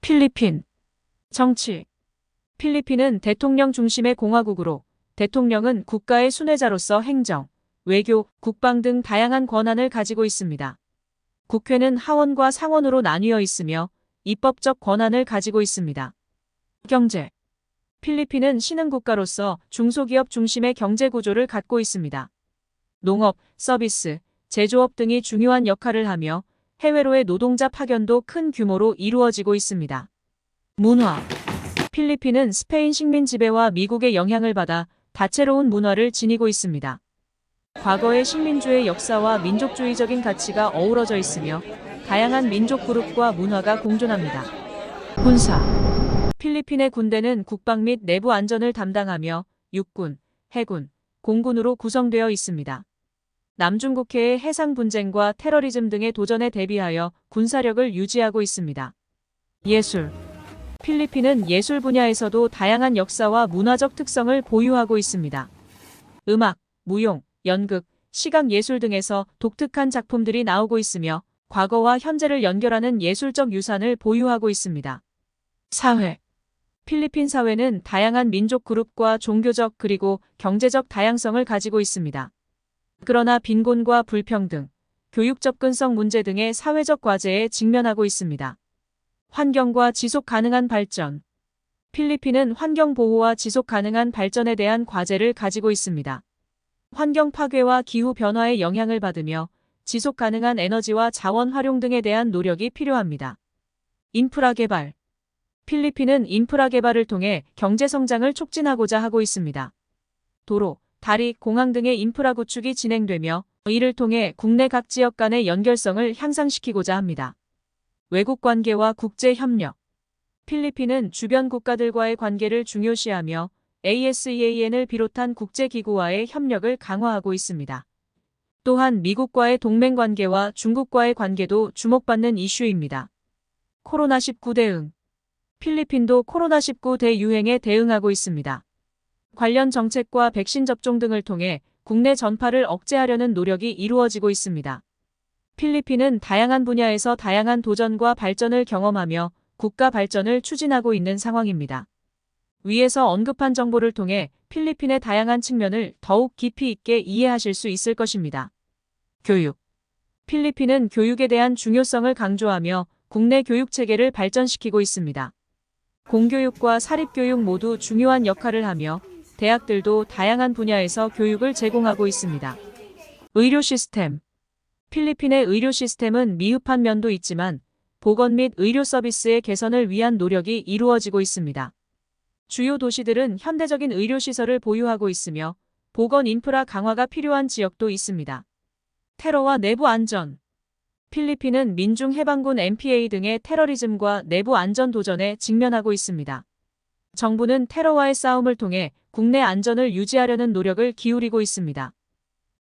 필리핀 정치. 필리핀은 대통령 중심의 공화국으로 대통령은 국가의 순회자로서 행정, 외교, 국방 등 다양한 권한을 가지고 있습니다. 국회는 하원과 상원으로 나뉘어 있으며 입법적 권한을 가지고 있습니다. 경제. 필리핀은 신흥국가로서 중소기업 중심의 경제 구조를 갖고 있습니다. 농업, 서비스, 제조업 등이 중요한 역할을 하며 해외로의 노동자 파견도 큰 규모로 이루어지고 있습니다. 문화. 필리핀은 스페인 식민 지배와 미국의 영향을 받아 다채로운 문화를 지니고 있습니다. 과거의 식민주의 역사와 민족주의적인 가치가 어우러져 있으며 다양한 민족 그룹과 문화가 공존합니다. 군사. 필리핀의 군대는 국방 및 내부 안전을 담당하며 육군, 해군, 공군으로 구성되어 있습니다. 남중국해의 해상 분쟁과 테러리즘 등의 도전에 대비하여 군사력을 유지하고 있습니다. 예술. 필리핀은 예술 분야에서도 다양한 역사와 문화적 특성을 보유하고 있습니다. 음악, 무용, 연극, 시각 예술 등에서 독특한 작품들이 나오고 있으며 과거와 현재를 연결하는 예술적 유산을 보유하고 있습니다. 사회. 필리핀 사회는 다양한 민족 그룹과 종교적 그리고 경제적 다양성을 가지고 있습니다. 그러나 빈곤과 불평등, 교육 접근성 문제 등의 사회적 과제에 직면하고 있습니다. 환경과 지속 가능한 발전. 필리핀은 환경 보호와 지속 가능한 발전에 대한 과제를 가지고 있습니다. 환경 파괴와 기후 변화의 영향을 받으며 지속 가능한 에너지와 자원 활용 등에 대한 노력이 필요합니다. 인프라 개발. 필리핀은 인프라 개발을 통해 경제 성장을 촉진하고자 하고 있습니다. 도로, 다리, 공항 등의 인프라 구축이 진행되며 이를 통해 국내 각 지역 간의 연결성을 향상시키고자 합니다. 외국 관계와 국제 협력. 필리핀은 주변 국가들과의 관계를 중요시하며 ASEAN을 비롯한 국제기구와의 협력을 강화하고 있습니다. 또한 미국과의 동맹 관계와 중국과의 관계도 주목받는 이슈입니다. 코로나19 대응. 필리핀도 코로나19 대유행에 대응하고 있습니다. 관련 정책과 백신 접종 등을 통해 국내 전파를 억제하려는 노력이 이루어지고 있습니다. 필리핀은 다양한 분야에서 다양한 도전과 발전을 경험하며 국가 발전을 추진하고 있는 상황입니다. 위에서 언급한 정보를 통해 필리핀의 다양한 측면을 더욱 깊이 있게 이해하실 수 있을 것입니다. 교육. 필리핀은 교육에 대한 중요성을 강조하며 국내 교육 체계를 발전시키고 있습니다. 공교육과 사립교육 모두 중요한 역할을 하며 대학들도 다양한 분야에서 교육을 제공하고 있습니다. 의료 시스템. 필리핀의 의료 시스템은 미흡한 면도 있지만 보건 및 의료 서비스의 개선을 위한 노력이 이루어지고 있습니다. 주요 도시들은 현대적인 의료시설을 보유하고 있으며 보건 인프라 강화가 필요한 지역도 있습니다. 테러와 내부 안전. 필리핀은 민중해방군 MPA 등의 테러리즘과 내부 안전 도전에 직면하고 있습니다. 정부는 테러와의 싸움을 통해 국내 안전을 유지하려는 노력을 기울이고 있습니다.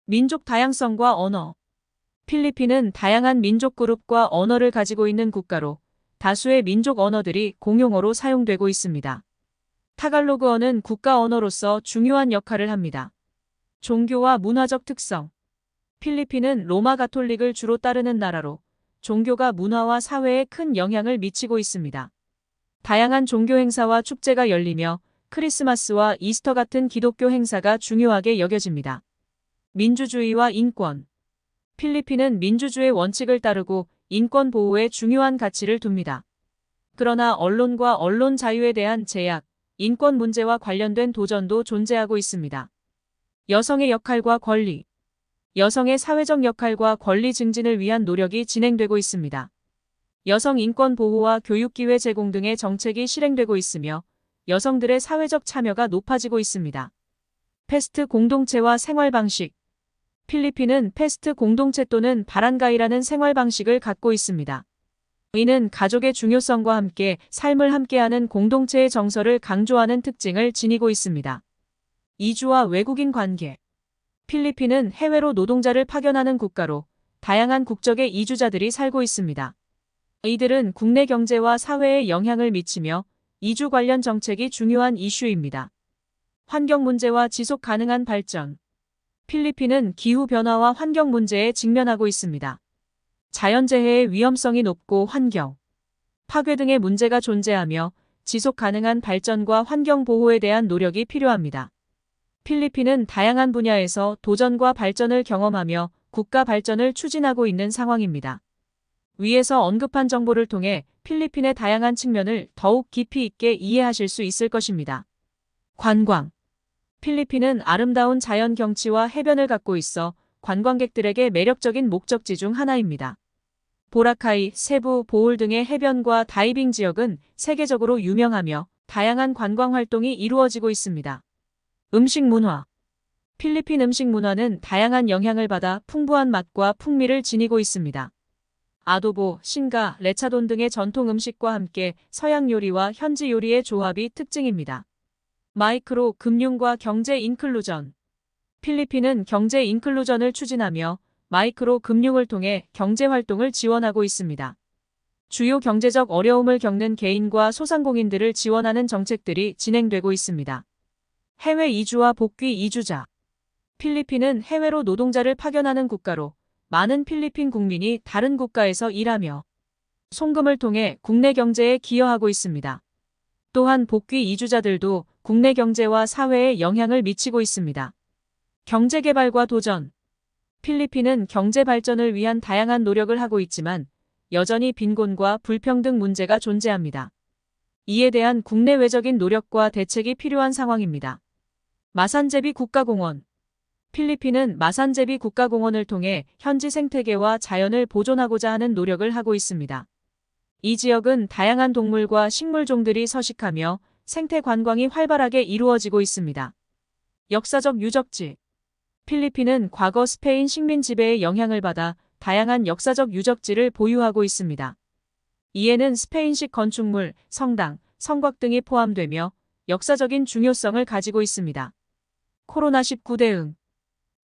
민족 다양성과 언어. 필리핀은 다양한 민족 그룹과 언어를 가지고 있는 국가로 다수의 민족 언어들이 공용어로 사용되고 있습니다. 타갈로그어는 국가 언어로서 중요한 역할을 합니다. 종교와 문화적 특성. 필리핀은 로마 가톨릭을 주로 따르는 나라로 종교가 문화와 사회에 큰 영향을 미치고 있습니다. 다양한 종교 행사와 축제가 열리며 크리스마스와 이스터 같은 기독교 행사가 중요하게 여겨집니다. 민주주의와 인권. 필리핀은 민주주의 원칙을 따르고 인권 보호에 중요한 가치를 둡니다. 그러나 언론과 언론 자유에 대한 제약, 인권 문제와 관련된 도전도 존재하고 있습니다. 여성의 역할과 권리. 여성의 사회적 역할과 권리 증진을 위한 노력이 진행되고 있습니다. 여성 인권 보호와 교육 기회 제공 등의 정책이 실행되고 있으며 여성들의 사회적 참여가 높아지고 있습니다. 패스트 공동체와 생활 방식. 필리핀은 패스트 공동체 또는 바란가이라는 생활 방식을 갖고 있습니다. 이는 가족의 중요성과 함께 삶을 함께하는 공동체의 정서를 강조하는 특징을 지니고 있습니다. 이주와 외국인 관계. 필리핀은 해외로 노동자를 파견하는 국가로 다양한 국적의 이주자들이 살고 있습니다. 이들은 국내 경제와 사회에 영향을 미치며 이주 관련 정책이 중요한 이슈입니다. 환경 문제와 지속 가능한 발전. 필리핀은 기후변화와 환경 문제에 직면하고 있습니다. 자연재해의 위험성이 높고 환경, 파괴 등의 문제가 존재하며 지속 가능한 발전과 환경 보호에 대한 노력이 필요합니다. 필리핀은 다양한 분야에서 도전과 발전을 경험하며 국가 발전을 추진하고 있는 상황입니다. 위에서 언급한 정보를 통해 필리핀의 다양한 측면을 더욱 깊이 있게 이해하실 수 있을 것입니다. 관광. 필리핀은 아름다운 자연 경치와 해변을 갖고 있어 관광객들에게 매력적인 목적지 중 하나입니다. 보라카이, 세부, 보홀 등의 해변과 다이빙 지역은 세계적으로 유명하며 다양한 관광 활동이 이루어지고 있습니다. 음식 문화. 필리핀 음식 문화는 다양한 영향을 받아 풍부한 맛과 풍미를 지니고 있습니다. 아도보, 신가, 레차돈 등의 전통 음식과 함께 서양 요리와 현지 요리의 조합이 특징입니다. 마이크로 금융과 경제 인클루전. 필리핀은 경제 인클루전을 추진하며 마이크로 금융을 통해 경제 활동을 지원하고 있습니다. 주요 경제적 어려움을 겪는 개인과 소상공인들을 지원하는 정책들이 진행되고 있습니다. 해외 이주와 복귀 이주자. 필리핀은 해외로 노동자를 파견하는 국가로 많은 필리핀 국민이 다른 국가에서 일하며 송금을 통해 국내 경제에 기여하고 있습니다. 또한 복귀 이주자들도 국내 경제와 사회에 영향을 미치고 있습니다. 경제개발과 도전. 필리핀은 경제 발전을 위한 다양한 노력을 하고 있지만 여전히 빈곤과 불평등 문제가 존재합니다. 이에 대한 국내외적인 노력과 대책이 필요한 상황입니다. 마산제비 국가공원. 필리핀은 마산제비 국가공원을 통해 현지 생태계와 자연을 보존하고자 하는 노력을 하고 있습니다. 이 지역은 다양한 동물과 식물종들이 서식하며 생태 관광이 활발하게 이루어지고 있습니다. 역사적 유적지. 필리핀은 과거 스페인 식민 지배의 영향을 받아 다양한 역사적 유적지를 보유하고 있습니다. 이에는 스페인식 건축물, 성당, 성곽 등이 포함되며 역사적인 중요성을 가지고 있습니다. 코로나19 대응.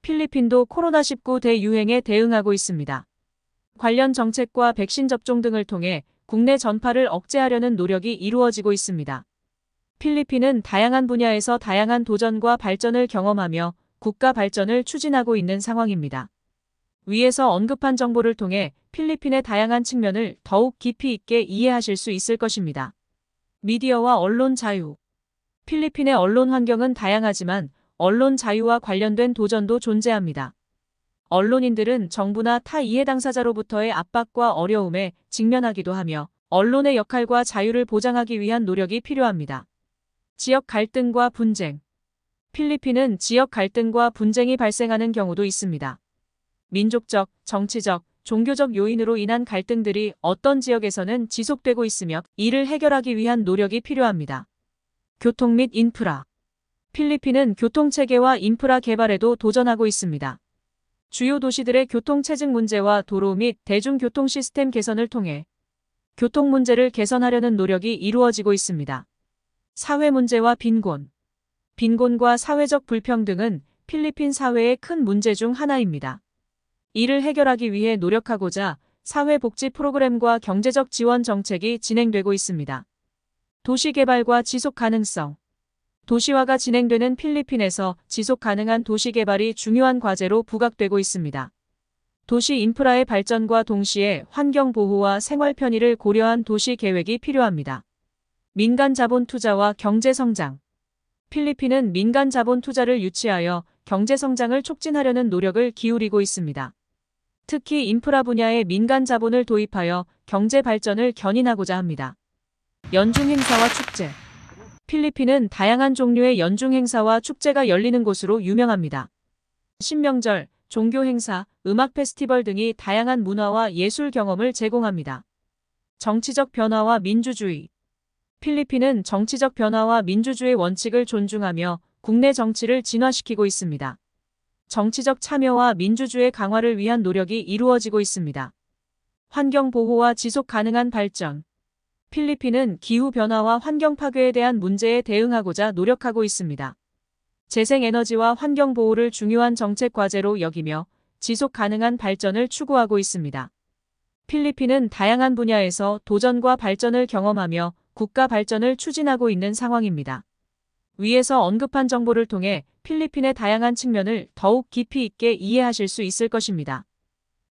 필리핀도 코로나19 대유행에 대응하고 있습니다. 관련 정책과 백신 접종 등을 통해 국내 전파를 억제하려는 노력이 이루어지고 있습니다. 필리핀은 다양한 분야에서 다양한 도전과 발전을 경험하며 국가 발전을 추진하고 있는 상황입니다. 위에서 언급한 정보를 통해 필리핀의 다양한 측면을 더욱 깊이 있게 이해하실 수 있을 것입니다. 미디어와 언론 자유. 필리핀의 언론 환경은 다양하지만 언론 자유와 관련된 도전도 존재합니다. 언론인들은 정부나 타 이해 당사자로부터의 압박과 어려움에 직면하기도 하며 언론의 역할과 자유를 보장하기 위한 노력이 필요합니다. 지역 갈등과 분쟁. 필리핀은 지역 갈등과 분쟁이 발생하는 경우도 있습니다. 민족적, 정치적, 종교적 요인으로 인한 갈등들이 어떤 지역에서는 지속되고 있으며 이를 해결하기 위한 노력이 필요합니다. 교통 및 인프라. 필리핀은 교통체계와 인프라 개발에도 도전하고 있습니다. 주요 도시들의 교통체증 문제와 도로 및 대중교통 시스템 개선을 통해 교통 문제를 개선하려는 노력이 이루어지고 있습니다. 사회 문제와 빈곤. 빈곤과 사회적 불평등은 필리핀 사회의 큰 문제 중 하나입니다. 이를 해결하기 위해 노력하고자 사회복지 프로그램과 경제적 지원 정책이 진행되고 있습니다. 도시개발과 지속가능성. 도시화가 진행되는 필리핀에서 지속가능한 도시개발이 중요한 과제로 부각되고 있습니다. 도시 인프라의 발전과 동시에 환경보호와 생활 편의를 고려한 도시 계획이 필요합니다. 민간 자본 투자와 경제 성장. 필리핀은 민간 자본 투자를 유치하여 경제 성장을 촉진하려는 노력을 기울이고 있습니다. 특히 인프라 분야에 민간 자본을 도입하여 경제 발전을 견인하고자 합니다. 연중 행사와 축제. 필리핀은 다양한 종류의 연중 행사와 축제가 열리는 곳으로 유명합니다. 신명절, 종교 행사, 음악 페스티벌 등이 다양한 문화와 예술 경험을 제공합니다. 정치적 변화와 민주주의. 필리핀은 정치적 변화와 민주주의 원칙을 존중하며 국내 정치를 진화시키고 있습니다. 정치적 참여와 민주주의 강화를 위한 노력이 이루어지고 있습니다. 환경 보호와 지속 가능한 발전. 필리핀은 기후변화와 환경 파괴에 대한 문제에 대응하고자 노력하고 있습니다. 재생에너지와 환경 보호를 중요한 정책 과제로 여기며 지속 가능한 발전을 추구하고 있습니다. 필리핀은 다양한 분야에서 도전과 발전을 경험하며 국가 발전을 추진하고 있는 상황입니다. 위에서 언급한 정보를 통해 필리핀의 다양한 측면을 더욱 깊이 있게 이해하실 수 있을 것입니다.